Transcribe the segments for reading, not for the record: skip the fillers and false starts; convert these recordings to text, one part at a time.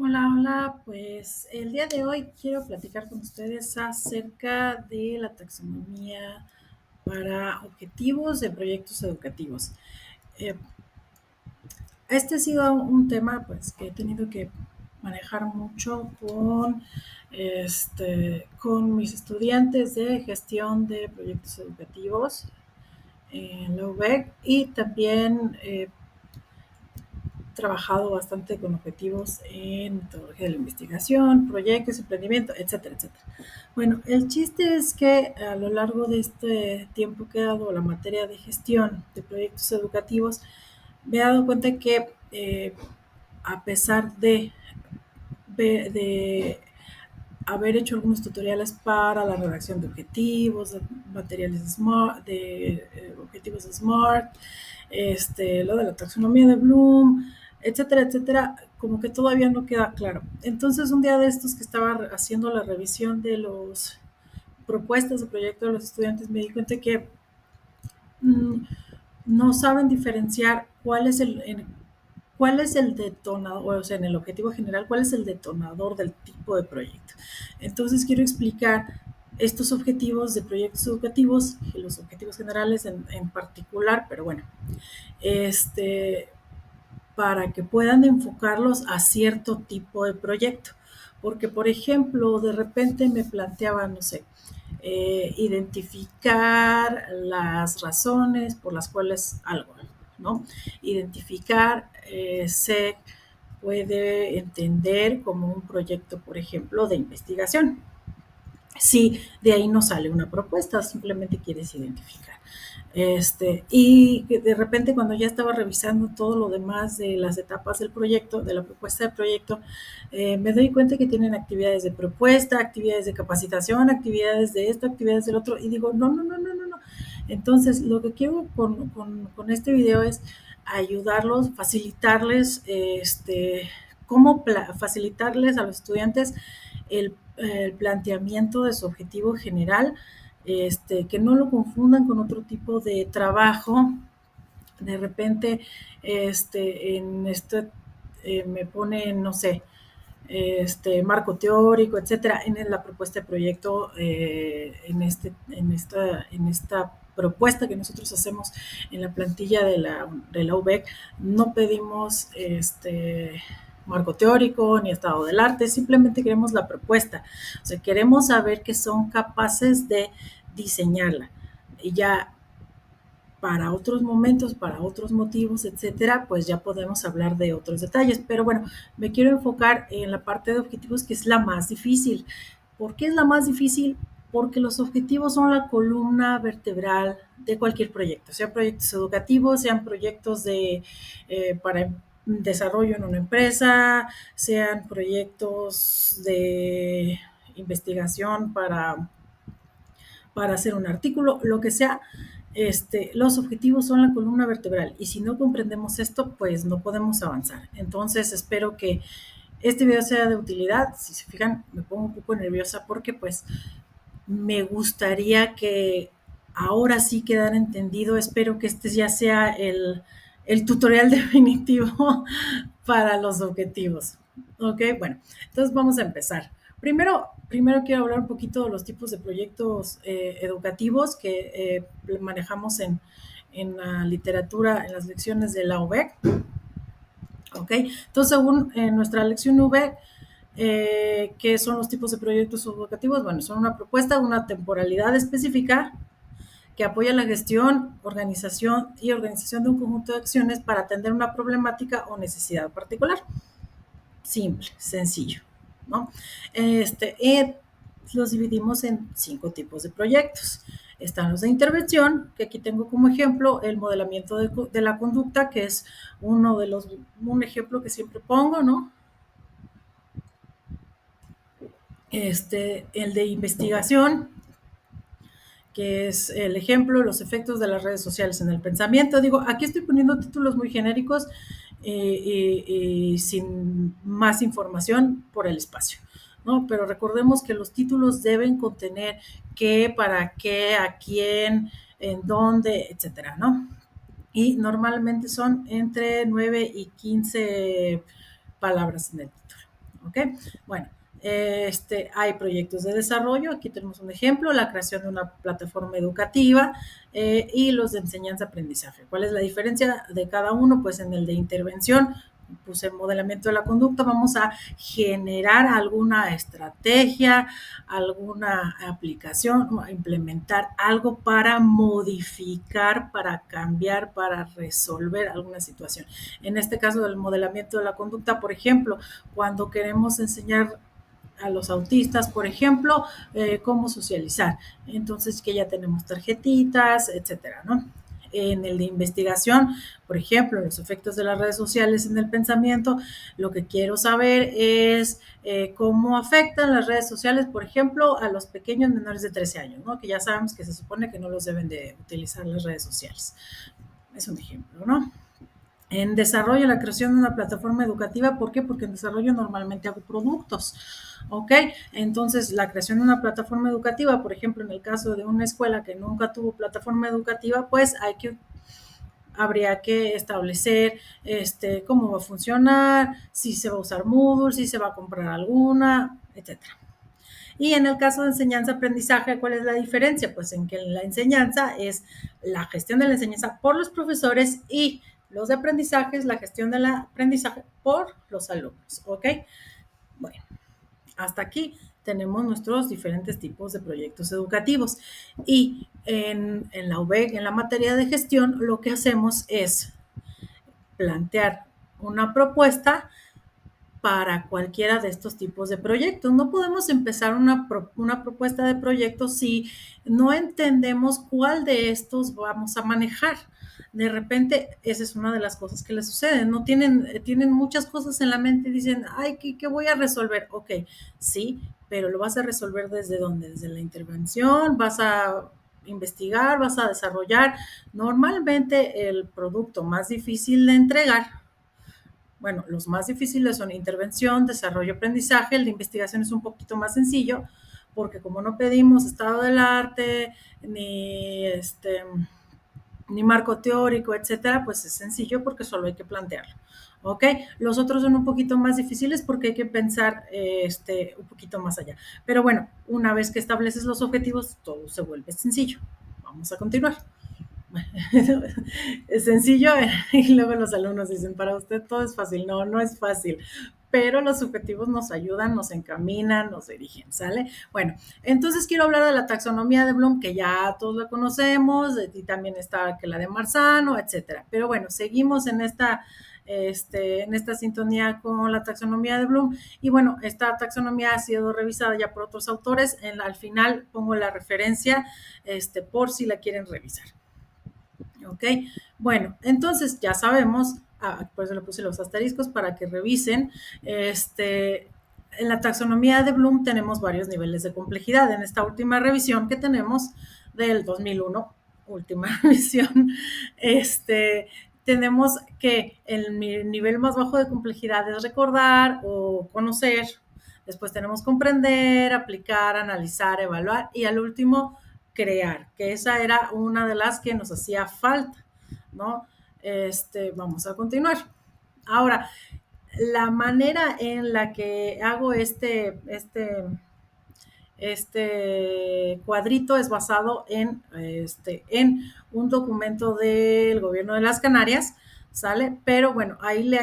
Hola, hola. Pues el día de hoy quiero platicar con ustedes acerca de la taxonomía para objetivos de proyectos educativos. Eh, este ha sido un tema pues que he tenido que manejar mucho con mis estudiantes de gestión de proyectos educativos en la UBEC y también trabajado bastante con objetivos en metodología de la investigación, proyectos, emprendimiento, etcétera, etcétera. Bueno, el chiste es que a lo largo de este tiempo que he dado la materia de gestión de proyectos educativos, me he dado cuenta que a pesar de haber hecho algunos tutoriales para la redacción de objetivos, de materiales SMART, de objetivos SMART, lo de la taxonomía de Bloom, etcétera, etcétera, como que todavía no queda claro. Entonces, un día de estos que estaba haciendo la revisión de las propuestas de proyecto de los estudiantes, me di cuenta que mmm, no saben diferenciar cuál es el detonador, o sea, en el objetivo general, cuál es el detonador del tipo de proyecto. Entonces, quiero explicar estos objetivos de proyectos educativos y los objetivos generales en particular, pero bueno, para que puedan enfocarlos a cierto tipo de proyecto. Porque, por ejemplo, de repente me planteaba, no sé, identificar las razones por las cuales algo, ¿no? Identificar se puede entender como un proyecto, por ejemplo, de investigación. Si de ahí no sale una propuesta, simplemente quieres identificar. Y de repente cuando ya estaba revisando todo lo demás de las etapas del proyecto, de la propuesta del proyecto, me doy cuenta que tienen actividades de propuesta, actividades de capacitación, actividades de esto, actividades del otro, y digo, no, no, no, no, no, no. Entonces, lo que quiero con este video es ayudarlos, facilitarles, cómo facilitarles a los estudiantes el planteamiento de su objetivo general, que no lo confundan con otro tipo de trabajo. De repente, en esto me pone, no sé, marco teórico, etcétera, en la propuesta de proyecto, en esta propuesta que nosotros hacemos en la plantilla de la UBEC, no pedimos marco teórico ni estado del arte, simplemente queremos la propuesta, o sea, queremos saber que son capaces de diseñarla. Y ya para otros momentos, para otros motivos, etcétera, pues ya podemos hablar de otros detalles. Pero bueno, me quiero enfocar en la parte de objetivos, que es la más difícil. ¿Por qué es la más difícil? Porque los objetivos son la columna vertebral de cualquier proyecto, sean proyectos educativos, sean proyectos para desarrollo en una empresa, sean proyectos de investigación para hacer un artículo, lo que sea. Los objetivos son la columna vertebral y si no comprendemos esto, pues no podemos avanzar. Entonces, espero que este video sea de utilidad. Si se fijan, me pongo un poco nerviosa porque pues me gustaría que ahora sí quedara entendido. Espero que este ya sea el tutorial definitivo para los objetivos. Ok, bueno, entonces vamos a empezar. Primero quiero hablar un poquito de los tipos de proyectos educativos que manejamos en la literatura, en las lecciones de la UBEC. Ok, entonces según nuestra lección UBEC, ¿qué son los tipos de proyectos educativos? Bueno, son una propuesta, una temporalidad específica que apoya la gestión, organización de un conjunto de acciones para atender una problemática o necesidad particular. Simple, sencillo, ¿no? Los dividimos en 5 tipos de proyectos. Están los de intervención, que aquí tengo como ejemplo el modelamiento de la conducta, que es un ejemplo que siempre pongo, ¿no? El de investigación, que es el ejemplo, los efectos de las redes sociales en el pensamiento. Digo, aquí estoy poniendo títulos muy genéricos y sin más información por el espacio, ¿no? Pero recordemos que los títulos deben contener qué, para qué, a quién, en dónde, etcétera, ¿no? Y normalmente son entre 9 y 15 palabras en el título. ¿Ok? Bueno, hay proyectos de desarrollo, aquí tenemos un ejemplo, la creación de una plataforma educativa y los de enseñanza-aprendizaje. ¿Cuál es la diferencia de cada uno? Pues en el de intervención, puse el modelamiento de la conducta, vamos a generar alguna estrategia, alguna aplicación, implementar algo para modificar, para cambiar, para resolver alguna situación. En este caso del modelamiento de la conducta, por ejemplo, cuando queremos enseñar a los autistas, por ejemplo, cómo socializar. Entonces, que ya tenemos tarjetitas, etcétera, ¿no? En el de investigación, por ejemplo, los efectos de las redes sociales en el pensamiento, lo que quiero saber es cómo afectan las redes sociales, por ejemplo, a los pequeños menores de 13 años, ¿no? Que ya sabemos que se supone que no los deben de utilizar las redes sociales. Es un ejemplo, ¿no? En desarrollo, la creación de una plataforma educativa, ¿por qué? Porque en desarrollo normalmente hago productos, ¿ok? Entonces, la creación de una plataforma educativa, por ejemplo, en el caso de una escuela que nunca tuvo plataforma educativa, pues habría que establecer cómo va a funcionar, si se va a usar Moodle, si se va a comprar alguna, etcétera. Y en el caso de enseñanza-aprendizaje, ¿cuál es la diferencia? Pues en que la enseñanza es la gestión de la enseñanza por los profesores y los de aprendizaje es la gestión del aprendizaje por los alumnos, ¿ok? Bueno, hasta aquí tenemos nuestros diferentes tipos de proyectos educativos. Y en la UBEC, en la materia de gestión, lo que hacemos es plantear una propuesta para cualquiera de estos tipos de proyectos. No podemos empezar una propuesta de proyecto si no entendemos cuál de estos vamos a manejar. De repente, esa es una de las cosas que les sucede. No tienen muchas cosas en la mente y dicen, ay, ¿qué voy a resolver? Ok, sí, pero lo vas a resolver desde dónde? Desde la intervención, vas a investigar, vas a desarrollar. Normalmente el producto más difícil de entregar, bueno, los más difíciles son intervención, desarrollo, aprendizaje. El de investigación es un poquito más sencillo, porque como no pedimos estado del arte, ni marco teórico, etcétera, pues es sencillo porque solo hay que plantearlo. ¿Ok? Los otros son un poquito más difíciles porque hay que pensar un poquito más allá. Pero bueno, una vez que estableces los objetivos, todo se vuelve sencillo. Vamos a continuar. Es sencillo y luego los alumnos dicen, para usted todo es fácil. No, no es fácil, pero los objetivos nos ayudan, nos encaminan, nos dirigen, ¿sale? Bueno, entonces quiero hablar de la taxonomía de Bloom, que ya todos la conocemos, y también está que la de Marzano, etcétera. Pero bueno, seguimos en esta sintonía con la taxonomía de Bloom. Y bueno, esta taxonomía ha sido revisada ya por otros autores. Al final pongo la referencia por si la quieren revisar. ¿Ok? Bueno, entonces ya sabemos, por eso le puse los asteriscos para que revisen, en la taxonomía de Bloom tenemos varios niveles de complejidad. En esta última revisión que tenemos del 2001, última revisión, tenemos que el nivel más bajo de complejidad es recordar o conocer, después tenemos comprender, aplicar, analizar, evaluar y al último crear, que esa era una de las que nos hacía falta, ¿no? Vamos a continuar. Ahora, la manera en la que hago este cuadrito es basado en un documento del gobierno de las Canarias, ¿sale? Pero bueno, ahí le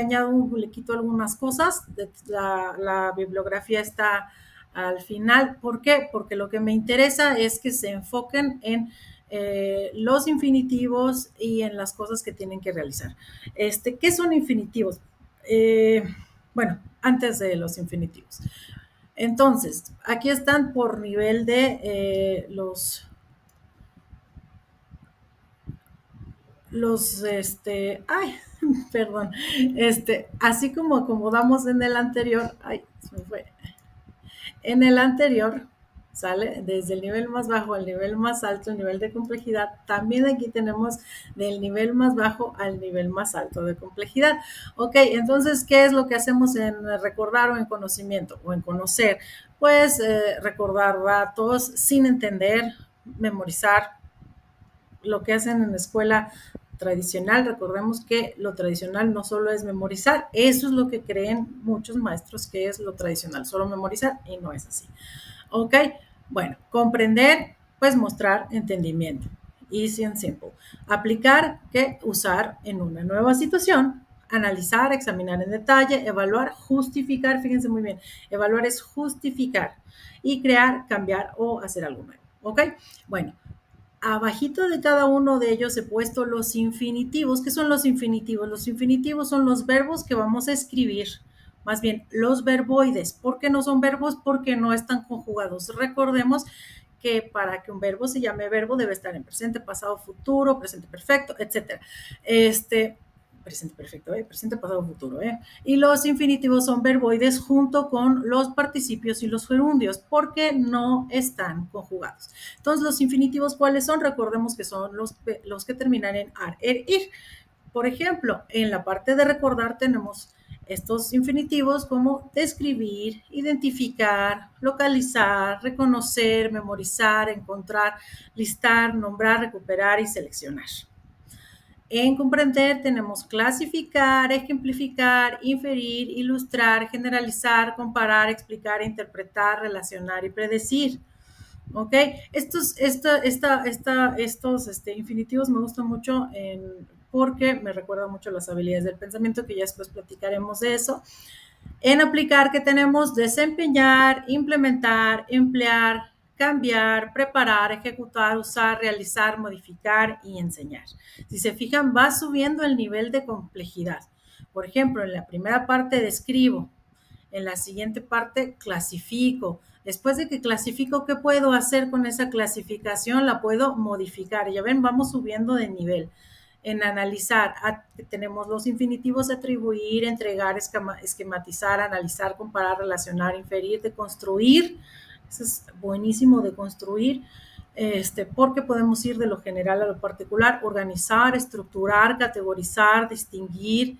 quito algunas cosas, la bibliografía está al final. ¿Por qué? Porque lo que me interesa es que se enfoquen en los infinitivos y en las cosas que tienen que realizar. ¿Qué son infinitivos? Bueno, antes de los infinitivos. Entonces, aquí están por nivel de ay, perdón, así como acomodamos en el anterior, ay, se me fue, en el anterior, ¿sale? Desde el nivel más bajo al nivel más alto, el nivel de complejidad, también aquí tenemos del nivel más bajo al nivel más alto de complejidad. Ok, entonces, ¿qué es lo que hacemos en recordar o en conocimiento o en conocer? Pues recordar datos sin entender, memorizar, lo que hacen en la escuela tradicional. Recordemos que lo tradicional no solo es memorizar, eso es lo que creen muchos maestros que es lo tradicional, solo memorizar, y no es así. ¿Ok? Bueno, comprender, pues mostrar entendimiento. Easy and simple. Aplicar, que usar en una nueva situación. Analizar, examinar en detalle, evaluar, justificar. Fíjense muy bien, evaluar es justificar. Y crear, cambiar o hacer algo nuevo. ¿Ok? Bueno, abajito de cada uno de ellos he puesto los infinitivos. ¿Qué son los infinitivos? Los infinitivos son los verbos que vamos a escribir, más bien los verboides. ¿Por qué no son verbos? Porque no están conjugados. Recordemos que para que un verbo se llame verbo debe estar en presente, pasado, futuro, presente perfecto, etcétera. Presente perfecto, presente, pasado, futuro. Y los infinitivos son verboides junto con los participios y los gerundios porque no están conjugados. Entonces, los infinitivos, ¿cuáles son? Recordemos que son los que terminan en ar, er, ir. Por ejemplo, en la parte de recordar tenemos estos infinitivos como describir, identificar, localizar, reconocer, memorizar, encontrar, listar, nombrar, recuperar y seleccionar. En comprender tenemos clasificar, ejemplificar, inferir, ilustrar, generalizar, comparar, explicar, interpretar, relacionar y predecir. ¿Ok? Estos infinitivos me gustan mucho porque me recuerdan mucho las habilidades del pensamiento, que ya después platicaremos de eso. En aplicar, que tenemos desempeñar, implementar, emplear, cambiar, preparar, ejecutar, usar, realizar, modificar y enseñar. Si se fijan, va subiendo el nivel de complejidad. Por ejemplo, en la primera parte describo, en la siguiente parte clasifico. Después de que clasifico, ¿qué puedo hacer con esa clasificación? La puedo modificar. Ya ven, vamos subiendo de nivel. En analizar, tenemos los infinitivos atribuir, entregar, esquematizar, analizar, comparar, relacionar, inferir, deconstruir. Eso es buenísimo, deconstruir. Porque podemos ir de lo general a lo particular, organizar, estructurar, categorizar, distinguir,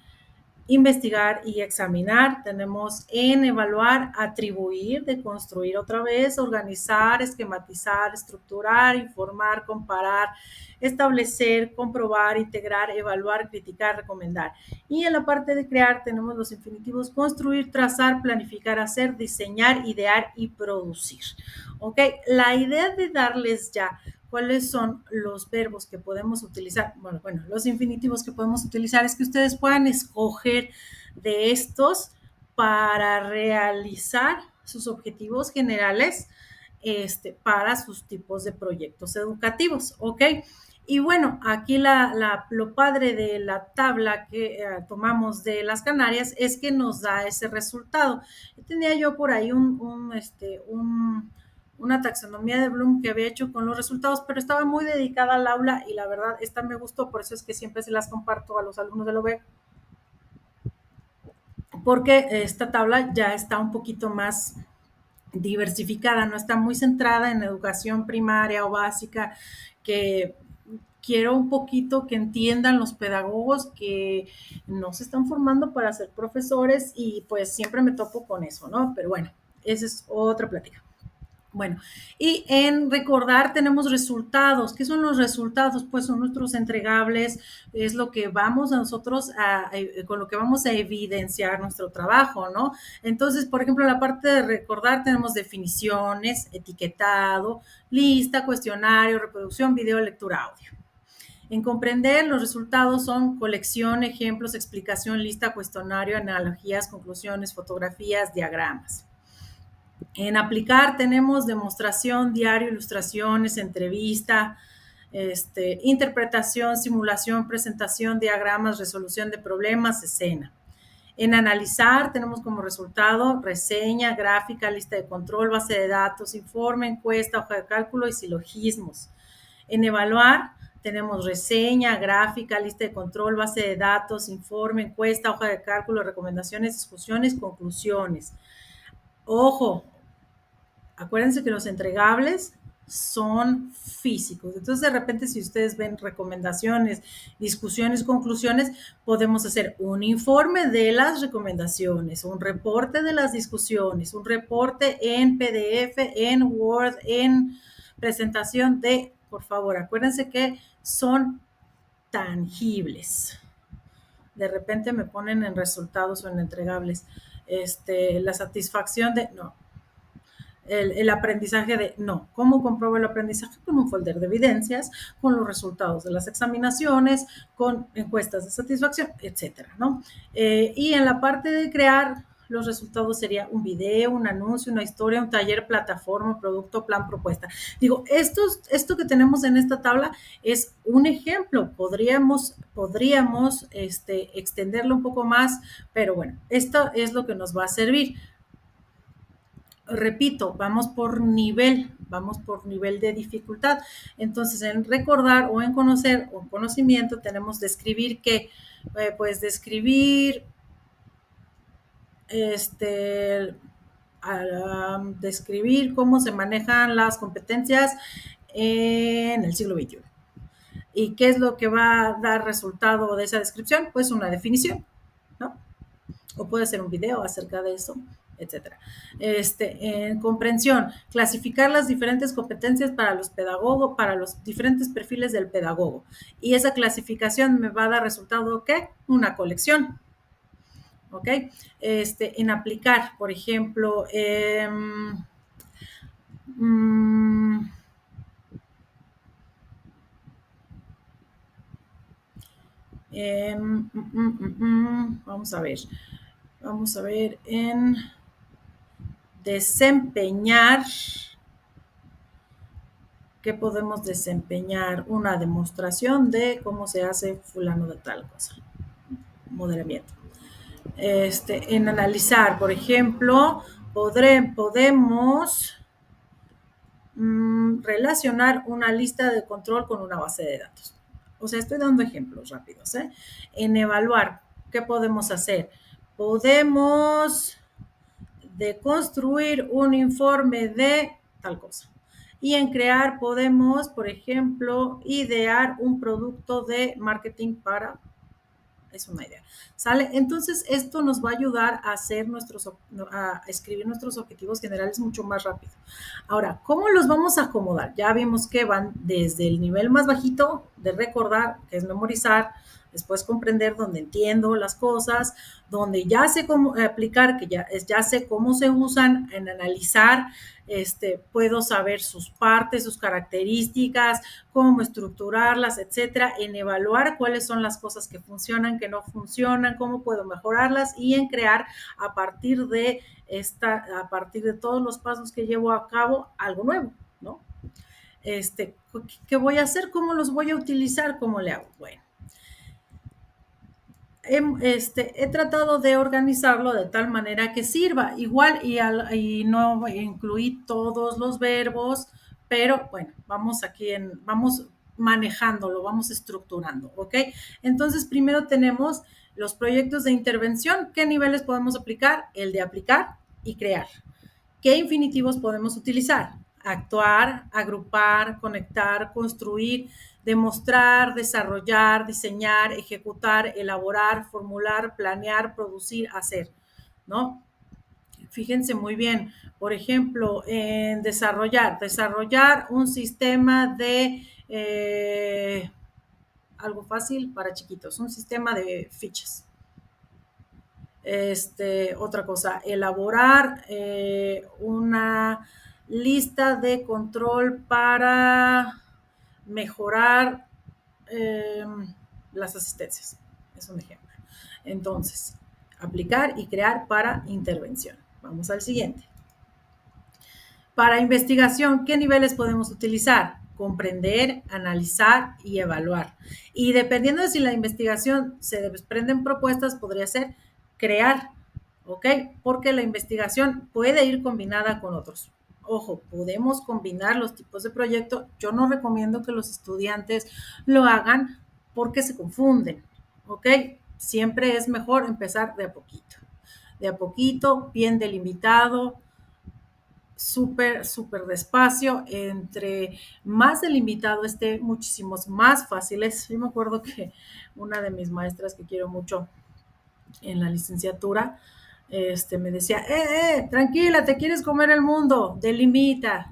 investigar y examinar. Tenemos en evaluar, atribuir, deconstruir otra vez, organizar, esquematizar, estructurar, informar, comparar, establecer, comprobar, integrar, evaluar, criticar, recomendar. Y en la parte de crear tenemos los infinitivos construir, trazar, planificar, hacer, diseñar, idear y producir. ¿Ok? La idea de darles ya cuáles son los verbos que podemos utilizar, bueno, los infinitivos que podemos utilizar, es que ustedes puedan escoger de estos para realizar sus objetivos generales para sus tipos de proyectos educativos, ¿ok? Y bueno, aquí lo padre de la tabla que tomamos de las Canarias es que nos da ese resultado. Tenía yo por ahí una taxonomía de Bloom que había hecho con los resultados, pero estaba muy dedicada al aula y la verdad, esta me gustó, por eso es que siempre se las comparto a los alumnos de la UBEC, porque esta tabla ya está un poquito más diversificada, no está muy centrada en educación primaria o básica, que quiero un poquito que entiendan los pedagogos que no se están formando para ser profesores y pues siempre me topo con eso, ¿no? Pero bueno, esa es otra plática. Bueno, y en recordar tenemos resultados. ¿Qué son los resultados? Pues son nuestros entregables, es lo que vamos a nosotros con lo que vamos a evidenciar nuestro trabajo, ¿no? Entonces, por ejemplo, en la parte de recordar tenemos definiciones, etiquetado, lista, cuestionario, reproducción, video, lectura, audio. En comprender, los resultados son colección, ejemplos, explicación, lista, cuestionario, analogías, conclusiones, fotografías, diagramas. En aplicar tenemos demostración, diario, ilustraciones, entrevista, interpretación, simulación, presentación, diagramas, resolución de problemas, escena. En analizar tenemos como resultado reseña, gráfica, lista de control, base de datos, informe, encuesta, hoja de cálculo y silogismos. En evaluar tenemos reseña, gráfica, lista de control, base de datos, informe, encuesta, hoja de cálculo, recomendaciones, discusiones, conclusiones. Ojo, acuérdense que los entregables son físicos. Entonces, de repente, si ustedes ven recomendaciones, discusiones, conclusiones, podemos hacer un informe de las recomendaciones, un reporte de las discusiones, un reporte en PDF, en Word, en presentación de, por favor, acuérdense que son tangibles. De repente me ponen en resultados o en entregables. La satisfacción de, no, el aprendizaje de, no, ¿cómo compruebo el aprendizaje? Con un folder de evidencias, con los resultados de las examinaciones, con encuestas de satisfacción, etcétera, ¿no? Y en la parte de crear, los resultados sería un video, un anuncio, una historia, un taller, plataforma, producto, plan, propuesta. Digo, esto que tenemos en esta tabla es un ejemplo. Podríamos extenderlo un poco más, pero bueno, esto es lo que nos va a servir. Repito, vamos por nivel de dificultad. Entonces, en recordar o en conocer o conocimiento tenemos describir qué, pues describir, describir cómo se manejan las competencias en el siglo XXI. ¿Y qué es lo que va a dar resultado de esa descripción? Pues una definición, ¿no? O puede ser un video acerca de eso, etcétera. En comprensión, clasificar las diferentes competencias para los pedagogos, para los diferentes perfiles del pedagogo. Y esa clasificación me va a dar resultado, ¿qué? Una colección. ¿Ok? En aplicar, por ejemplo, vamos a ver en desempeñar. ¿Qué podemos desempeñar? Una demostración de cómo se hace fulano de tal cosa. Moderamiento. En analizar, por ejemplo, podemos relacionar una lista de control con una base de datos. O sea, estoy dando ejemplos rápidos. En evaluar, ¿qué podemos hacer? Podemos deconstruir un informe de tal cosa. Y en crear podemos, por ejemplo, idear un producto de marketing para, es una idea, ¿sale? Entonces, esto nos va a ayudar a a escribir nuestros objetivos generales mucho más rápido. Ahora, ¿cómo los vamos a acomodar? Ya vimos que van desde el nivel más bajito de recordar, que es memorizar, después comprender, donde entiendo las cosas, donde ya sé cómo aplicar, que ya sé cómo se usan, en analizar, puedo saber sus partes, sus características, cómo estructurarlas, etcétera, en evaluar cuáles son las cosas que funcionan, que no funcionan, cómo puedo mejorarlas, y en crear a partir de todos los pasos que llevo a cabo algo nuevo, ¿no? ¿Qué voy a hacer? ¿Cómo los voy a utilizar? ¿Cómo le hago? Bueno, he tratado de organizarlo de tal manera que sirva igual, y no incluí todos los verbos, pero bueno, vamos manejándolo, vamos estructurando, ¿ok? Entonces, primero tenemos los proyectos de intervención. ¿Qué niveles podemos aplicar? El de aplicar y crear. ¿Qué infinitivos podemos utilizar? Actuar, agrupar, conectar, construir, demostrar, desarrollar, diseñar, ejecutar, elaborar, formular, planear, producir, hacer, ¿no? Fíjense muy bien, por ejemplo, en desarrollar un sistema de, algo fácil para chiquitos, un sistema de fichas. Otra cosa, elaborar una lista de control para mejorar las asistencias. Es un ejemplo. Entonces, aplicar y crear para intervención. Vamos al siguiente. Para investigación, ¿qué niveles podemos utilizar? Comprender, analizar y evaluar. Y dependiendo de si la investigación se desprenden propuestas, podría ser crear, ¿ok? Porque la investigación puede ir combinada con otros. Ojo, podemos combinar los tipos de proyecto. Yo no recomiendo que los estudiantes lo hagan porque se confunden, ¿ok? Siempre es mejor empezar de a poquito, bien delimitado, súper despacio. Entre más delimitado esté, muchísimos más fáciles. Yo me acuerdo que una de mis maestras que quiero mucho en la licenciatura, me decía, tranquila, te quieres comer el mundo, delimita,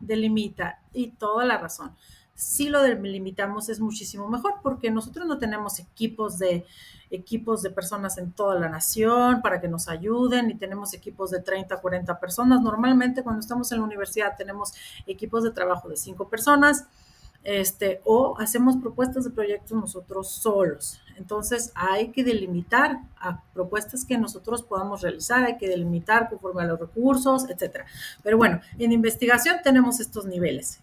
y toda la razón. si lo delimitamos es muchísimo mejor, porque nosotros no tenemos equipos de personas en toda la nación para que nos ayuden, y tenemos equipos de 30, 40 personas. Normalmente cuando estamos en la universidad tenemos equipos de trabajo de 5 personas, o hacemos propuestas de proyectos nosotros solos. Entonces hay que delimitar a propuestas que nosotros podamos realizar, hay que delimitar conforme a los recursos, etcétera. Pero bueno, en investigación tenemos estos niveles.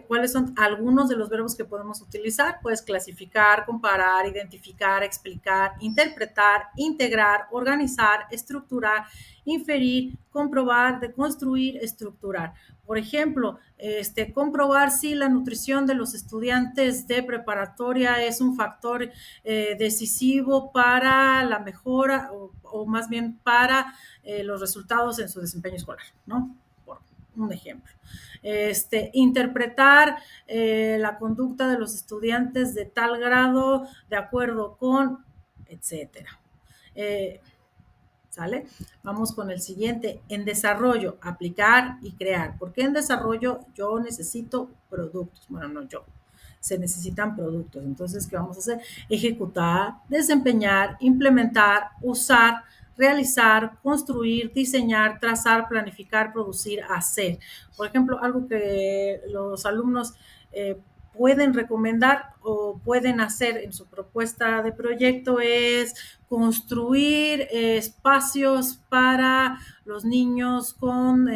¿Cuáles son algunos de los verbos que podemos utilizar? Pues clasificar, comparar, identificar, explicar, interpretar, integrar, organizar, estructurar, inferir, comprobar, deconstruir, estructurar. Por ejemplo, comprobar si la nutrición de los estudiantes de preparatoria es un factor decisivo para la mejora o más bien para los resultados en su desempeño escolar, ¿no? Por un ejemplo. Interpretar la conducta de los estudiantes de tal grado de acuerdo con, etcétera. ¿Sale? Vamos con el siguiente. En desarrollo, aplicar y crear. ¿Por qué en desarrollo yo necesito productos? Bueno, no yo. Se necesitan productos. Entonces, ¿qué vamos a hacer? Ejecutar, desempeñar, implementar, usar, realizar, construir, diseñar, trazar, planificar, producir, hacer. Por ejemplo, algo que los alumnos pueden recomendar o pueden hacer en su propuesta de proyecto es construir espacios para los niños con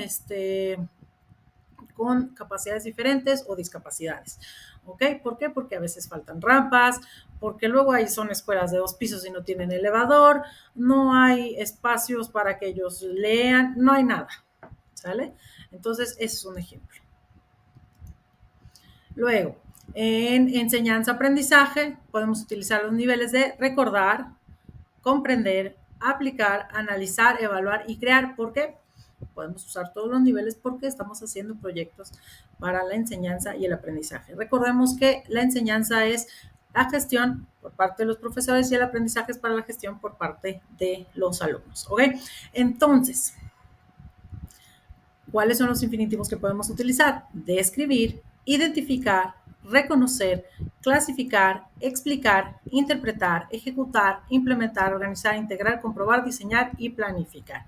capacidades diferentes o discapacidades. ¿Ok? ¿Por qué? Porque a veces faltan rampas, porque luego son escuelas de 2 pisos y no tienen elevador, no hay espacios para que ellos lean, no hay nada. ¿Sale? Entonces, ese es un ejemplo. Luego, en enseñanza-aprendizaje podemos utilizar los niveles de recordar, comprender, aplicar, analizar, evaluar y crear. ¿Por qué? Podemos usar todos los niveles porque estamos haciendo proyectos para la enseñanza y el aprendizaje. Recordemos que la enseñanza es la gestión por parte de los profesores y el aprendizaje es para la gestión por parte de los alumnos. ¿Ok? Entonces, ¿cuáles son los infinitivos que podemos utilizar? Describir, identificar, reconocer, clasificar, explicar, interpretar, ejecutar, implementar, organizar, integrar, comprobar, diseñar y planificar.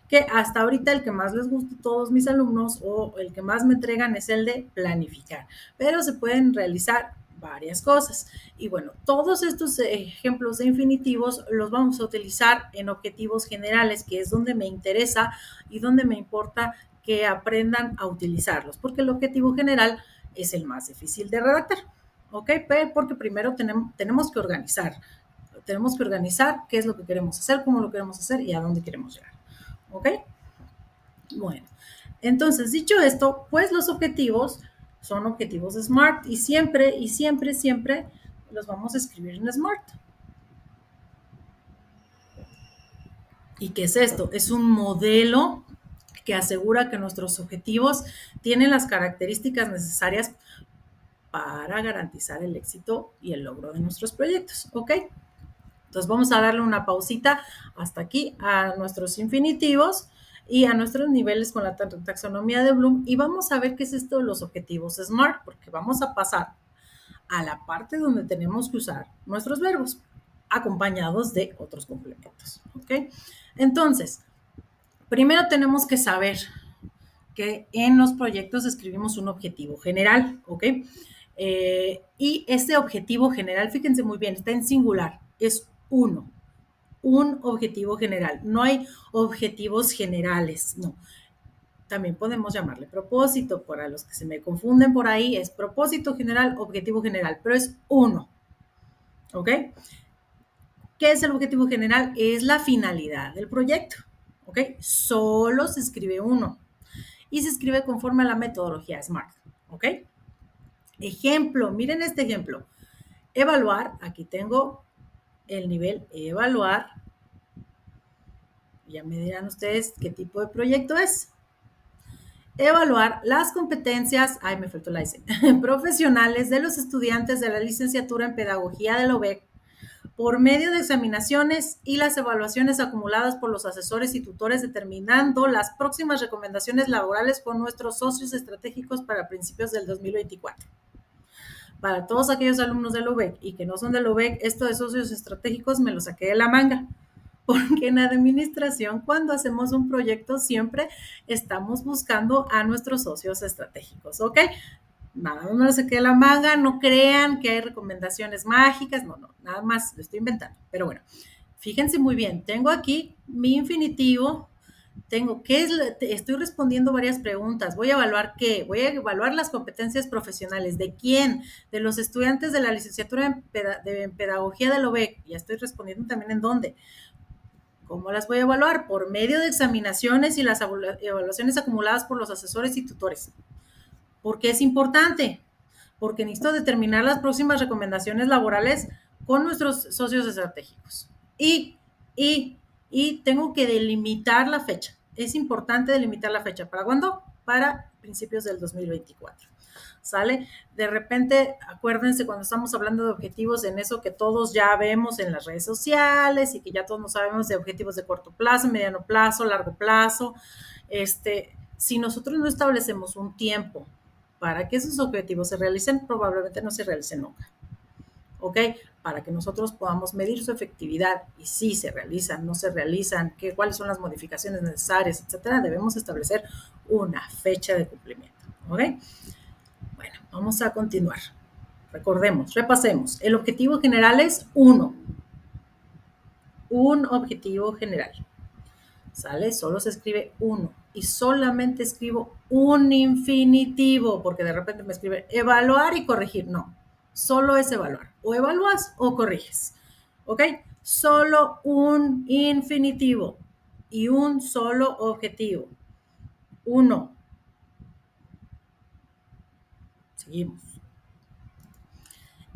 Que hasta ahorita el que más les gusta a todos mis alumnos o el que más me entregan es el de planificar, pero se pueden realizar varias cosas. Y bueno, todos estos ejemplos de infinitivos los vamos a utilizar en objetivos generales, que es donde me interesa y donde me importa que aprendan a utilizarlos, porque el objetivo general es el más difícil de redactar, ¿ok? Porque primero tenemos que organizar qué es lo que queremos hacer, cómo lo queremos hacer y a dónde queremos llegar, ¿ok? Bueno, entonces, dicho esto, pues los objetivos son objetivos SMART y siempre los vamos a escribir en SMART. ¿Y qué es esto? Es un modelo que asegura que nuestros objetivos tienen las características necesarias para garantizar el éxito y el logro de nuestros proyectos, ¿ok? Entonces vamos a darle una pausita hasta aquí a nuestros infinitivos y a nuestros niveles con la taxonomía de Bloom y vamos a ver qué es esto de los objetivos SMART, porque vamos a pasar a la parte donde tenemos que usar nuestros verbos acompañados de otros complementos, ¿ok? Entonces, primero tenemos que saber que en los proyectos escribimos un objetivo general, ¿ok? Y este objetivo general, fíjense muy bien, está en singular, es uno, un objetivo general. No hay objetivos generales, no. También podemos llamarle propósito, para los que se me confunden por ahí, es propósito general, objetivo general, pero es uno, ¿ok? ¿Qué es el objetivo general? Es la finalidad del proyecto, ¿ok? Solo se escribe uno y se escribe conforme a la metodología SMART, ¿ok? Ejemplo, miren este ejemplo. Evaluar, aquí tengo el nivel evaluar. Ya me dirán ustedes qué tipo de proyecto es. Evaluar las competencias, me faltó la S, profesionales de los estudiantes de la licenciatura en Pedagogía de la UBEC por medio de examinaciones y las evaluaciones acumuladas por los asesores y tutores, determinando las próximas recomendaciones laborales con nuestros socios estratégicos para principios del 2024. Para todos aquellos alumnos del UBEC y que no son del UBEC, esto de socios estratégicos me lo saqué de la manga, porque en administración, cuando hacemos un proyecto, siempre estamos buscando a nuestros socios estratégicos, ¿ok? Nada más me lo saqué de la manga, no crean que hay recomendaciones mágicas, no, nada más lo estoy inventando. Pero bueno, fíjense muy bien, tengo aquí mi infinitivo, estoy respondiendo varias preguntas. Voy a evaluar qué, voy a evaluar las competencias profesionales. ¿De quién? De los estudiantes de la licenciatura en pedagogía del OBEC. Ya estoy respondiendo también en dónde. ¿Cómo las voy a evaluar? Por medio de examinaciones y las evaluaciones acumuladas por los asesores y tutores. ¿Por qué es importante? Porque necesito determinar las próximas recomendaciones laborales con nuestros socios estratégicos. Y tengo que delimitar la fecha. Es importante delimitar la fecha. ¿Para cuándo? Para principios del 2024. ¿Sale? De repente, acuérdense cuando estamos hablando de objetivos, en eso que todos ya vemos en las redes sociales y que ya todos nos sabemos de objetivos de corto plazo, mediano plazo, largo plazo. Si nosotros no establecemos un tiempo para que esos objetivos se realicen, probablemente no se realicen nunca. ¿Ok? Para que nosotros podamos medir su efectividad y si se realizan, no se realizan, cuáles son las modificaciones necesarias, etcétera, debemos establecer una fecha de cumplimiento. ¿Ok? Bueno, vamos a continuar. Recordemos, repasemos. El objetivo general es 1. Un objetivo general. ¿Sale? Solo se escribe 1 y solamente escribo un infinitivo, porque de repente me escribe evaluar y corregir. No, solo es evaluar. O evalúas o corriges. ¿Ok? Solo un infinitivo y un solo objetivo. 1. Seguimos.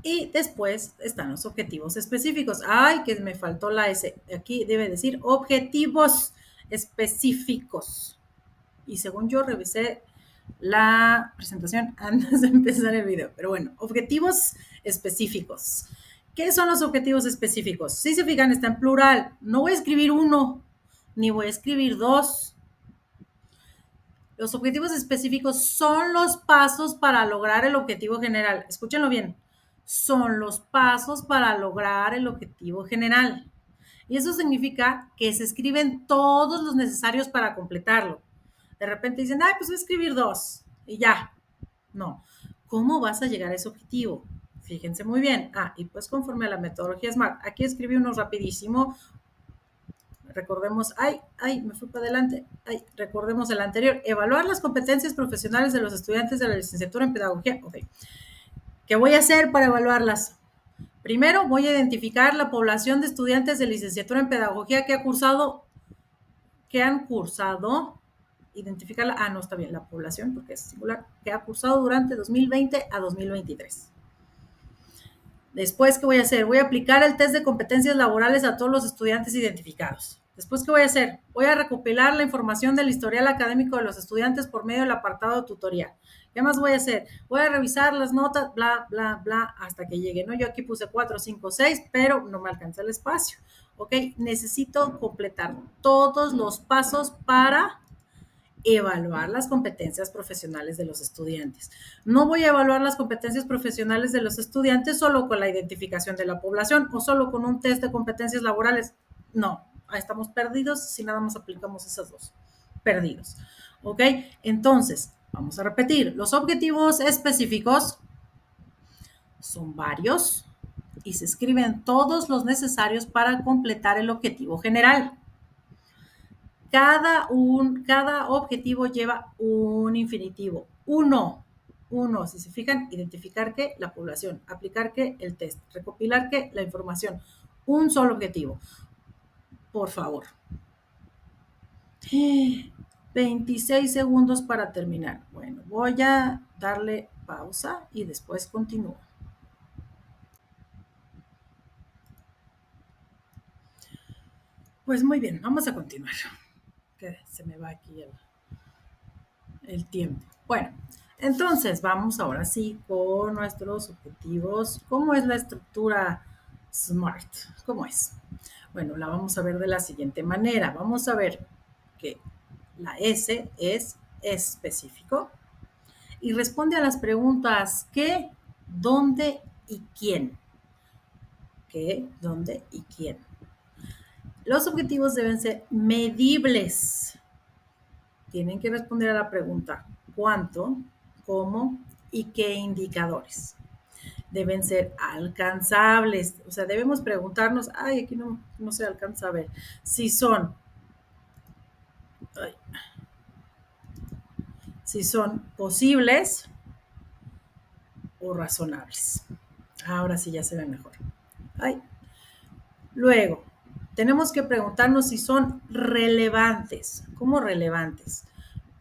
Y después están los objetivos específicos. Ay, que me faltó la S. Aquí debe decir objetivos específicos. Y según yo revisé la presentación antes de empezar el video. Pero bueno, objetivos específicos. ¿Qué son los objetivos específicos? Si se fijan, está en plural. No voy a escribir 1, ni voy a escribir 2. Los objetivos específicos son los pasos para lograr el objetivo general. Escúchenlo bien. Son los pasos para lograr el objetivo general. Y eso significa que se escriben todos los necesarios para completarlo. De repente dicen, ay, pues voy a escribir 2 y ya. No. ¿Cómo vas a llegar a ese objetivo? Fíjense muy bien. Y pues conforme a la metodología SMART. Aquí escribí uno rapidísimo. Recordemos, me fui para adelante. Recordemos el anterior. Evaluar las competencias profesionales de los estudiantes de la licenciatura en pedagogía. Ok. ¿Qué voy a hacer para evaluarlas? Primero, voy a identificar la población de estudiantes de licenciatura en pedagogía que han cursado, identificarla, no está bien, la población, porque es singular, que ha cursado durante 2020 a 2023. Después, ¿qué voy a hacer? Voy a aplicar el test de competencias laborales a todos los estudiantes identificados. Después, ¿qué voy a hacer? Voy a recopilar la información del historial académico de los estudiantes por medio del apartado de tutoría. ¿Qué más voy a hacer? Voy a revisar las notas, bla, bla, bla, hasta que llegue, ¿no? Yo aquí puse 4, 5, 6, pero no me alcanza el espacio, ¿ok? Necesito completar todos los pasos para evaluar las competencias profesionales de los estudiantes. No voy a evaluar las competencias profesionales de los estudiantes solo con la identificación de la población o solo con un test de competencias laborales. No, estamos perdidos si nada más aplicamos esas dos. Perdidos. ¿Ok? Entonces, vamos a repetir. Los objetivos específicos son varios y se escriben todos los necesarios para completar el objetivo general. Cada objetivo lleva un infinitivo. Uno, si se fijan, identificar que la población, aplicar que el test, recopilar que la información. Un solo objetivo. Por favor. 26 segundos para terminar. Bueno, voy a darle pausa y después continúo. Pues muy bien, vamos a continuar. Que se me va aquí el tiempo. Bueno, entonces vamos ahora sí con nuestros objetivos. ¿Cómo es la estructura SMART. ¿Cómo es? Bueno, la vamos a ver de la siguiente manera. Vamos a ver que la S es específico y responde a las preguntas ¿qué, dónde y quién? ¿Qué, dónde y quién? Los objetivos deben ser medibles. Tienen que responder a la pregunta ¿cuánto, cómo y qué indicadores? Deben ser alcanzables. O sea, debemos preguntarnos, ay, aquí no se alcanza a ver, si son, ay, si son posibles o razonables. Ahora sí ya se ve mejor. Ay. Luego, tenemos que preguntarnos si son relevantes. ¿Cómo relevantes?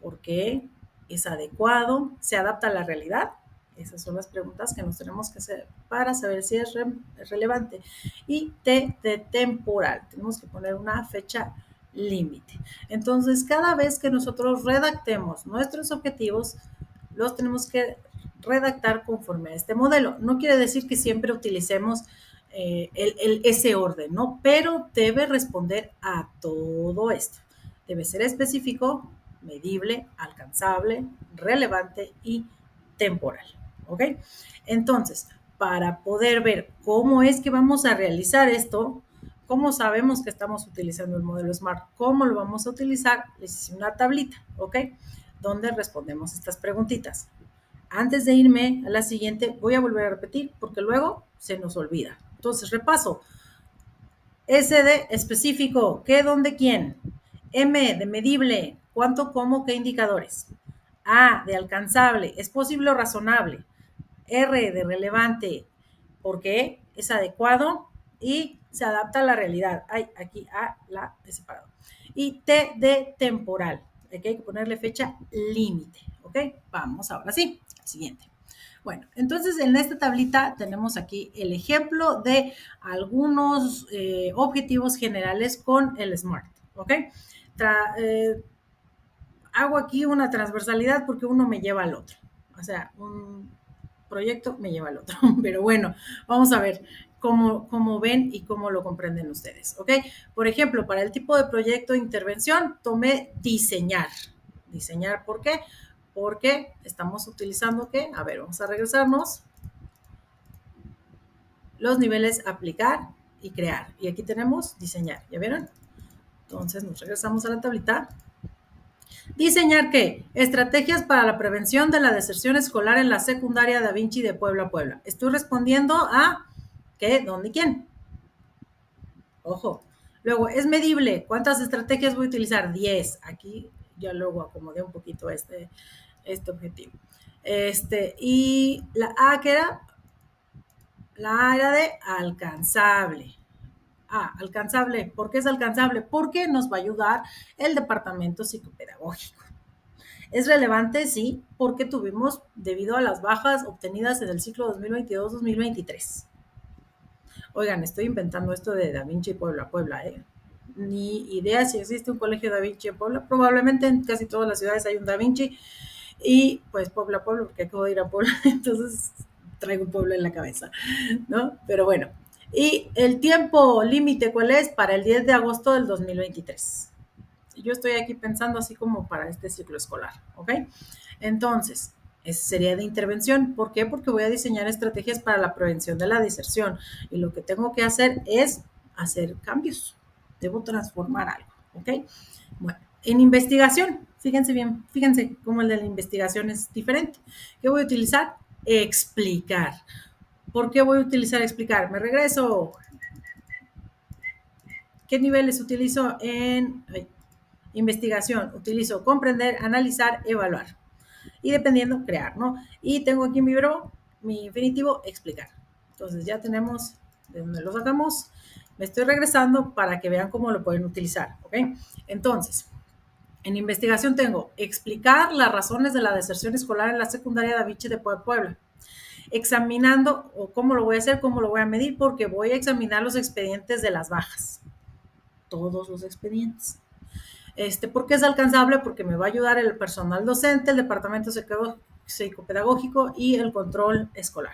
¿Por qué? ¿Es adecuado? ¿Se adapta a la realidad? Esas son las preguntas que nos tenemos que hacer para saber si es relevante. Y T de temporal. Tenemos que poner una fecha límite. Entonces, cada vez que nosotros redactemos nuestros objetivos, los tenemos que redactar conforme a este modelo. No quiere decir que siempre utilicemos ese orden, ¿no? Pero debe responder a todo esto. Debe ser específico, medible, alcanzable, relevante y temporal, ¿ok? Entonces, para poder ver cómo es que vamos a realizar esto, cómo sabemos que estamos utilizando el modelo SMART, cómo lo vamos a utilizar, les hice una tablita, ¿ok? Donde respondemos estas preguntitas. Antes de irme a la siguiente, voy a volver a repetir porque luego se nos olvida. Entonces, repaso. S de específico, ¿qué, dónde, quién? M de medible, ¿cuánto, cómo, qué indicadores? A de alcanzable, ¿es posible o razonable? R de relevante, ¿por qué? Es adecuado y se adapta a la realidad. Ay, aquí A la he separado. Y T de temporal, aquí hay que ponerle fecha límite, ¿ok? Vamos ahora sí, al siguiente. Bueno, entonces en esta tablita tenemos aquí el ejemplo de algunos objetivos generales con el SMART, ¿ok? Hago aquí una transversalidad porque uno me lleva al otro. O sea, un proyecto me lleva al otro. Pero bueno, vamos a ver cómo ven y cómo lo comprenden ustedes, ¿ok? Por ejemplo, para el tipo de proyecto de intervención, tomé diseñar. Diseñar, ¿por qué? Porque estamos utilizando, ¿qué? A ver, vamos a regresarnos. Los niveles aplicar y crear. Y aquí tenemos diseñar, ¿ya vieron? Entonces nos regresamos a la tablita. ¿Diseñar qué? Estrategias para la prevención de la deserción escolar en la secundaria Da Vinci de Puebla a Puebla. Estoy respondiendo a ¿qué, dónde y quién? Ojo. Luego, es medible. ¿Cuántas estrategias voy a utilizar? 10. Aquí ya luego acomodé un poquito este objetivo. Y la A, ¿qué era? La A era de alcanzable. Alcanzable. ¿Por qué es alcanzable? Porque nos va a ayudar el departamento psicopedagógico. Es relevante, sí, porque tuvimos, debido a las bajas obtenidas en el ciclo 2022-2023. Oigan, estoy inventando esto de Da Vinci Puebla, Puebla, ¿eh? Ni idea si existe un colegio Da Vinci en Puebla. Probablemente en casi todas las ciudades hay un Da Vinci. Y pues Puebla, Puebla, porque acabo de ir a Puebla, entonces traigo Puebla en la cabeza, ¿no? Pero bueno. Y el tiempo límite, ¿cuál es? Para el 10 de agosto del 2023. Yo estoy aquí pensando así como para este ciclo escolar, ¿ok? Entonces, ese sería de intervención. ¿Por qué? Porque voy a diseñar estrategias para la prevención de la deserción y lo que tengo que hacer es hacer cambios. Debo transformar algo, ¿ok? Bueno, en investigación, fíjense bien, fíjense cómo el de la investigación es diferente. ¿Qué voy a utilizar? Explicar. ¿Por qué voy a utilizar explicar? Me regreso. ¿Qué niveles utilizo en investigación? Utilizo comprender, analizar, evaluar. Y dependiendo, crear, ¿no? Y tengo aquí mi verbo, mi infinitivo, explicar. Entonces ya tenemos de dónde lo sacamos. Me estoy regresando para que vean cómo lo pueden utilizar, ¿ok? Entonces, en investigación tengo explicar las razones de la deserción escolar en la secundaria Da Vinci de Puebla. Examinando, o cómo lo voy a hacer, cómo lo voy a medir, porque voy a examinar los expedientes de las bajas. Todos los expedientes. ¿Por qué es alcanzable? Porque me va a ayudar el personal docente, el departamento psicopedagógico y el control escolar.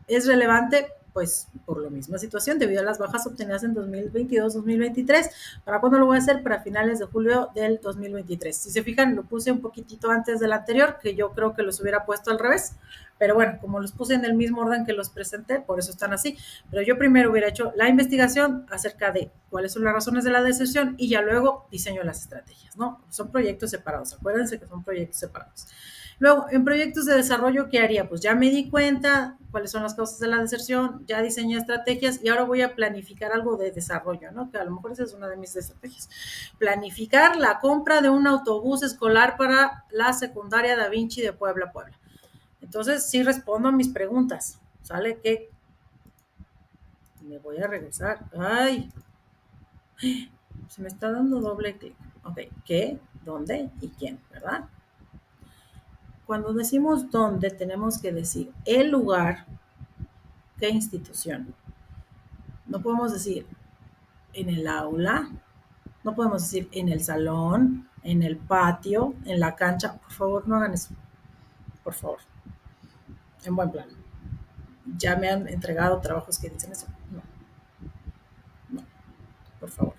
¿Es relevante? Pues por la misma situación, debido a las bajas obtenidas en 2022-2023. ¿Para cuándo lo voy a hacer? Para finales de julio del 2023. Si se fijan, lo puse un poquitito antes del anterior, que yo creo que los hubiera puesto al revés. Pero bueno, como los puse en el mismo orden que los presenté, por eso están así. Pero yo primero hubiera hecho la investigación acerca de cuáles son las razones de la deserción y ya luego diseño las estrategias, ¿no? Son proyectos separados, acuérdense que son proyectos separados. Luego, en proyectos de desarrollo, ¿qué haría? Pues ya me di cuenta cuáles son las causas de la deserción, ya diseñé estrategias y ahora voy a planificar algo de desarrollo, ¿no? Que a lo mejor esa es una de mis estrategias. Planificar la compra de un autobús escolar para la secundaria Da Vinci de Puebla, Puebla. Entonces, sí respondo a mis preguntas. ¿Sale? ¿Qué? Me voy a regresar. ¡Ay! Se me está dando doble clic. Ok, ¿qué? ¿Dónde? ¿Y quién? ¿Verdad? Cuando decimos dónde, tenemos que decir el lugar, qué institución. No podemos decir en el aula, no podemos decir en el salón, en el patio, en la cancha. Por favor, no hagan eso. Por favor. En buen plan. Ya me han entregado trabajos que dicen eso. No, no, por favor.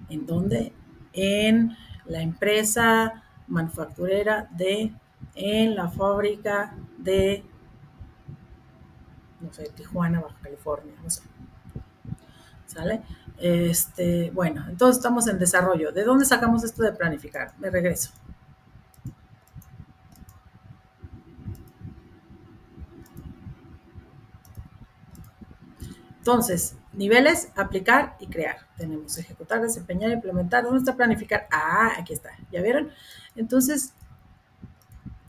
¿En dónde? En la empresa manufacturera de, en la fábrica de, no sé, Tijuana, Baja California, no sé. ¿Sale? Bueno, entonces estamos en desarrollo. ¿De dónde sacamos esto de planificar? Me regreso. Entonces, niveles, aplicar y crear. Tenemos ejecutar, desempeñar, implementar. ¿Dónde está planificar? Ah, aquí está. ¿Ya vieron? Entonces,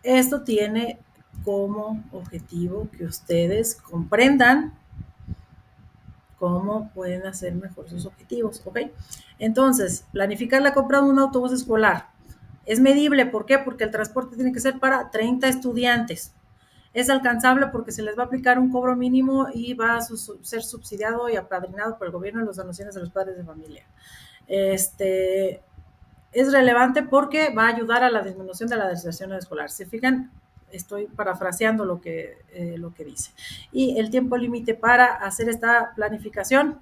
esto tiene como objetivo que ustedes comprendan cómo pueden hacer mejor sus objetivos, ¿ok? Entonces, planificar la compra de un autobús escolar. Es medible, ¿por qué? Porque el transporte tiene que ser para 30 estudiantes. Es alcanzable porque se les va a aplicar un cobro mínimo y va a ser subsidiado y apadrinado por el gobierno en las donaciones de los padres de familia. Es relevante porque va a ayudar a la disminución de la deserción escolar. ¿Se fijan? Estoy parafraseando lo que dice. Y el tiempo límite para hacer esta planificación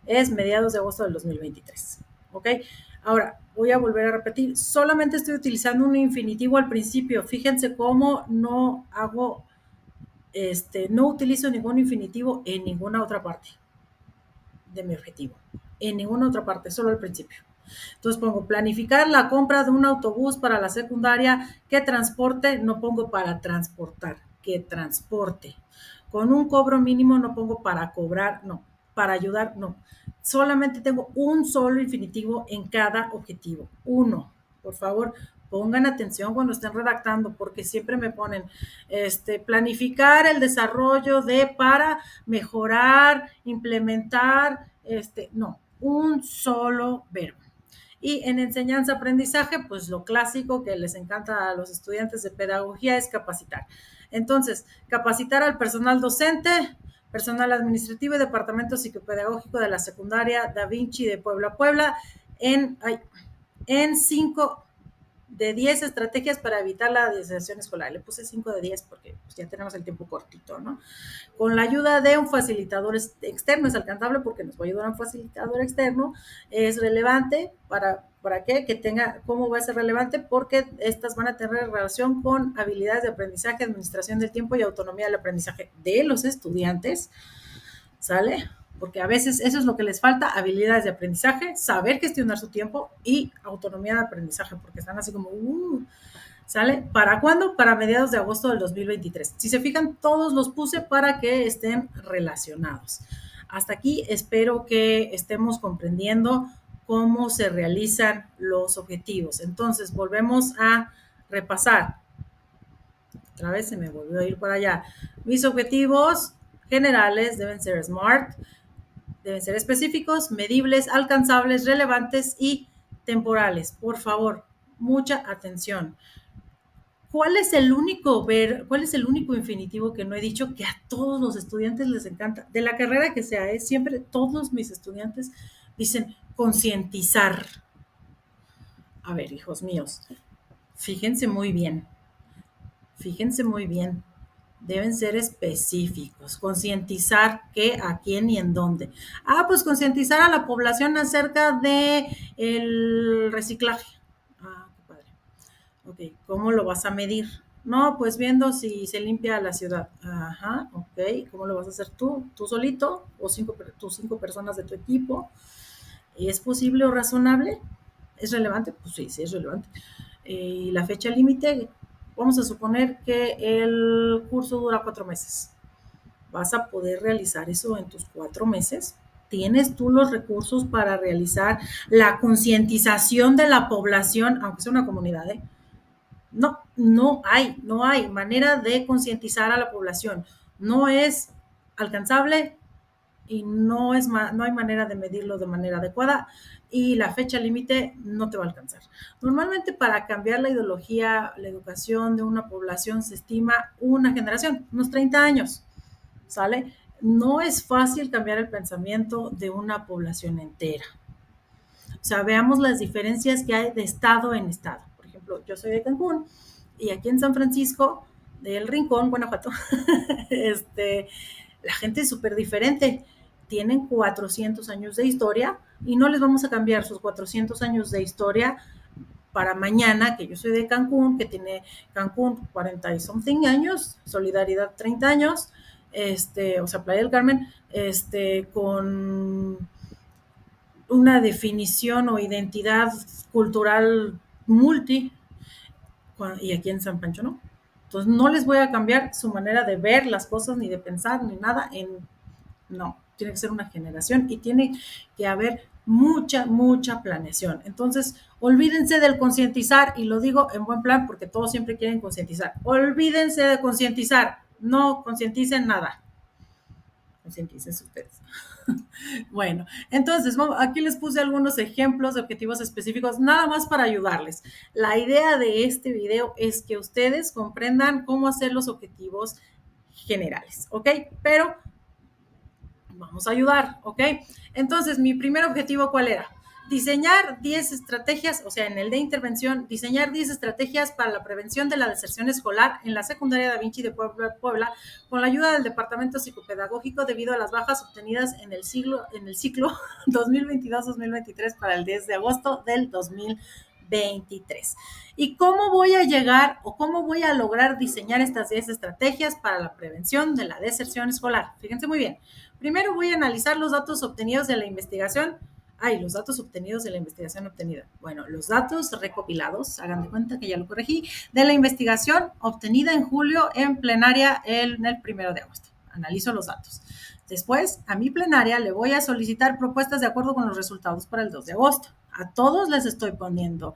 es mediados de agosto del 2023. ¿Ok? Ahora, voy a volver a repetir. Solamente estoy utilizando un infinitivo al principio. Fíjense cómo no hago, no utilizo ningún infinitivo en ninguna otra parte de mi objetivo. En ninguna otra parte, solo al principio. Entonces pongo planificar la compra de un autobús para la secundaria que transporte, no pongo para transportar, que transporte. Con un cobro mínimo no pongo para cobrar, no, para ayudar, no. Solamente tengo un solo infinitivo en cada objetivo, uno. Por favor, pongan atención cuando estén redactando, porque siempre me ponen planificar el desarrollo de para mejorar, implementar, no, un solo verbo. Y en enseñanza-aprendizaje, pues lo clásico que les encanta a los estudiantes de pedagogía es capacitar. Entonces, capacitar al personal docente, personal administrativo y departamento psicopedagógico de la secundaria Da Vinci de Puebla, Puebla, en 5 de 10 estrategias para evitar la deserción escolar. Le puse 5 de 10 porque pues, ya tenemos el tiempo cortito, ¿no? Con la ayuda de un facilitador externo, es alcanzable porque nos va a ayudar un facilitador externo, es relevante, ¿para qué? Que tenga, ¿cómo va a ser relevante? Porque estas van a tener relación con habilidades de aprendizaje, administración del tiempo y autonomía del aprendizaje de los estudiantes, ¿sale? Porque a veces eso es lo que les falta, habilidades de aprendizaje, saber gestionar su tiempo y autonomía de aprendizaje, porque están así como, ¿sale? ¿Para cuándo? Para mediados de agosto del 2023. Si se fijan, todos los puse para que estén relacionados. Hasta aquí espero que estemos comprendiendo cómo se realizan los objetivos. Entonces, volvemos a repasar. Otra vez se me volvió a ir para allá. Mis objetivos generales deben ser SMART, deben ser específicos, medibles, alcanzables, relevantes y temporales. Por favor, mucha atención. ¿Cuál es el único infinitivo que no he dicho que a todos los estudiantes les encanta? De la carrera que sea, siempre todos mis estudiantes dicen concientizar. A ver, hijos míos, fíjense muy bien, fíjense muy bien. Deben ser específicos, concientizar qué, a quién y en dónde. Pues concientizar a la población acerca de el reciclaje. Qué padre. Ok, ¿cómo lo vas a medir? No, pues viendo si se limpia la ciudad. Ajá, ok. ¿Cómo lo vas a hacer tú? ¿Tú solito? ¿O tus 5 personas de tu equipo? ¿Es posible o razonable? ¿Es relevante? Pues sí, sí es relevante. Y la fecha límite, vamos a suponer que el curso dura 4 meses. ¿Vas a poder realizar eso en tus 4 meses? ¿Tienes tú los recursos para realizar la concientización de la población, aunque sea una comunidad? No, no hay manera de concientizar a la población. No es alcanzable y no hay manera de medirlo de manera adecuada y la fecha límite no te va a alcanzar. Normalmente para cambiar la ideología, la educación de una población se estima una generación, unos 30 años, ¿sale? No es fácil cambiar el pensamiento de una población entera. O sea, veamos las diferencias que hay de estado en estado. Por ejemplo, yo soy de Cancún y aquí en San Francisco del Rincón, Guanajuato, la gente es súper diferente. Tienen 400 años de historia y no les vamos a cambiar sus 400 años de historia para mañana, que yo soy de Cancún, que tiene Cancún 40 y something años, Solidaridad 30 años, o sea, Playa del Carmen, con una definición o identidad cultural multi, y aquí en San Pancho no. Entonces no les voy a cambiar su manera de ver las cosas, ni de pensar, ni nada. No, tiene que ser una generación y tiene que haber mucha planeación. Entonces, olvídense del concientizar, y lo digo en buen plan porque todos siempre quieren concientizar. Olvídense de concientizar, no concienticen nada. Concienticen ustedes. Bueno, entonces aquí les puse algunos ejemplos de objetivos específicos, nada más para ayudarles. La idea de este video es que ustedes comprendan cómo hacer los objetivos generales, ¿ok? Pero vamos a ayudar, ¿ok? Entonces, mi primer objetivo, ¿cuál era? Diseñar 10 estrategias, o sea, en el de intervención, diseñar 10 estrategias para la prevención de la deserción escolar en la secundaria Da Vinci de Puebla, con la ayuda del Departamento Psicopedagógico debido a las bajas obtenidas en el ciclo 2022-2023 para el 10 de agosto del 2023. ¿Y cómo voy a llegar o cómo voy a lograr diseñar estas 10 estrategias para la prevención de la deserción escolar? Fíjense muy bien. Primero voy a analizar los datos obtenidos de la investigación. Los datos obtenidos de la investigación obtenida. Bueno, los datos recopilados, hagan de cuenta que ya lo corregí, de la investigación obtenida en julio en plenaria en el 1 de agosto. Analizo los datos. Después, a mi plenaria le voy a solicitar propuestas de acuerdo con los resultados para el 2 de agosto. A todos les estoy poniendo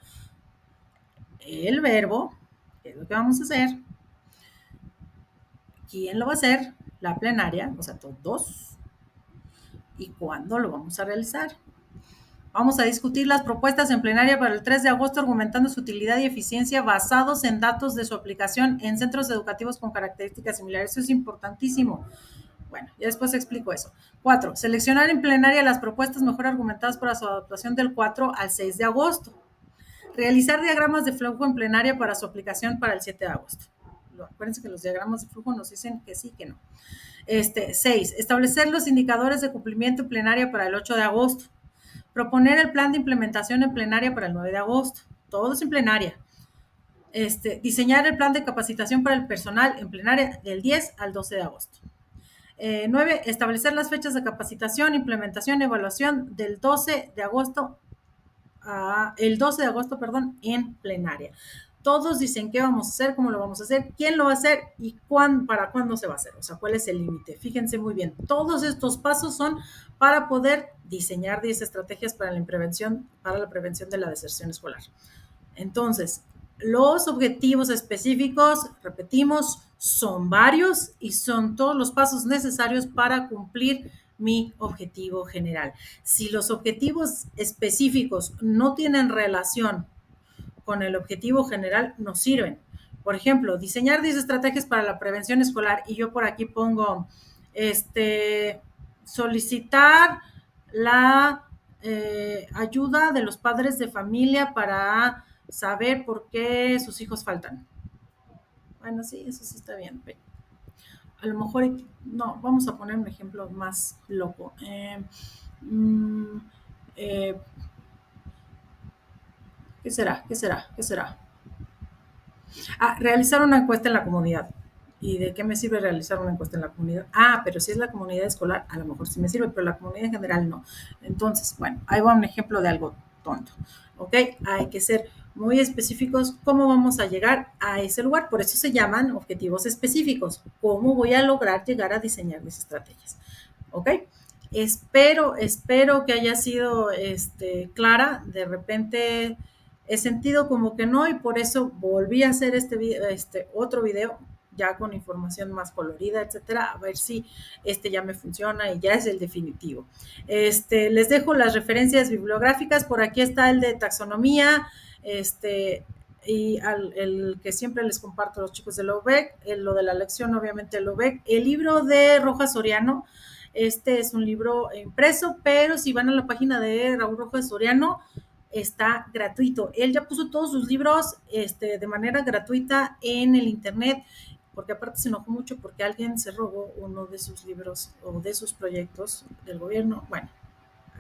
el verbo, que es lo que vamos a hacer, quién lo va a hacer, la plenaria, o sea, todos, y cuándo lo vamos a realizar. Vamos a discutir las propuestas en plenaria para el 3 de agosto, argumentando su utilidad y eficiencia basados en datos de su aplicación en centros educativos con características similares. Eso es importantísimo. Bueno, ya después explico eso. 4. Seleccionar en plenaria las propuestas mejor argumentadas para su adaptación del 4 al 6 de agosto. Realizar diagramas de flujo en plenaria para su aplicación para el 7 de agosto. Acuérdense que los diagramas de flujo nos dicen que sí, que no. 6. Establecer los indicadores de cumplimiento en plenaria para el 8 de agosto. Proponer el plan de implementación en plenaria para el 9 de agosto. Todo es en plenaria. Diseñar el plan de capacitación para el personal en plenaria del 10 al 12 de agosto. 9. Establecer las fechas de capacitación, implementación, evaluación del 12 de agosto el 12 de agosto, en plenaria. Todos dicen qué vamos a hacer, cómo lo vamos a hacer, quién lo va a hacer y para cuándo se va a hacer, o sea, cuál es el límite. Fíjense muy bien, todos estos pasos son para poder diseñar 10 estrategias para la prevención de la deserción escolar. Entonces, los objetivos específicos, repetimos, son varios y son todos los pasos necesarios para cumplir mi objetivo general. Si los objetivos específicos no tienen relación con el objetivo general, no sirven. Por ejemplo, diseñar 10 estrategias para la prevención escolar y yo por aquí pongo solicitar la ayuda de los padres de familia para saber por qué sus hijos faltan. Bueno, sí, eso sí está bien. a lo mejor, no, vamos a poner un ejemplo más loco. Mm, eh, ¿Qué será? ¿Qué será? ¿Qué será? Realizar una encuesta en la comunidad. ¿Y de qué me sirve realizar una encuesta en la comunidad? Pero si es la comunidad escolar, a lo mejor sí me sirve, pero la comunidad en general no. Entonces, bueno, ahí va un ejemplo de algo tonto. ¿Ok? Hay que ser muy específicos cómo vamos a llegar a ese lugar. Por eso se llaman objetivos específicos. ¿Cómo voy a lograr llegar a diseñar mis estrategias? ¿Ok? Espero que haya sido clara. De repente he sentido como que no y por eso volví a hacer este otro video ya con información más colorida, etcétera, a ver si ya me funciona y ya es el definitivo. Les dejo las referencias bibliográficas, por aquí está el de taxonomía, y el que siempre les comparto a los chicos del OVEC, lo de la lección obviamente el OVEC, el libro de Rojas Soriano, es un libro impreso, pero si van a la página de Raúl Rojas Soriano, está gratuito. Él ya puso todos sus libros de manera gratuita en el internet, porque aparte se enojó mucho porque alguien se robó uno de sus libros o de sus proyectos del gobierno. Bueno,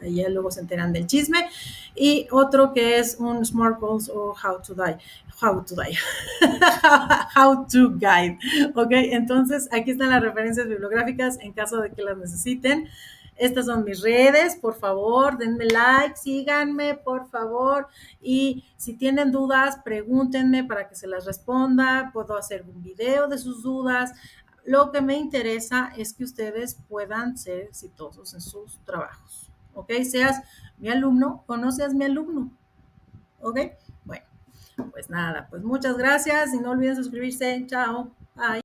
ahí ya luego se enteran del chisme. Y otro que es un Smart Goals o How to Die. How to Die. How to Guide. Ok, entonces aquí están las referencias bibliográficas en caso de que las necesiten. Estas son mis redes, por favor, denme like, síganme, por favor. Y si tienen dudas, pregúntenme para que se las responda. Puedo hacer un video de sus dudas. Lo que me interesa es que ustedes puedan ser exitosos en sus trabajos. ¿Ok? Seas mi alumno o no seas mi alumno. ¿Ok? Bueno, pues nada, pues muchas gracias y no olviden suscribirse. Chao. Bye.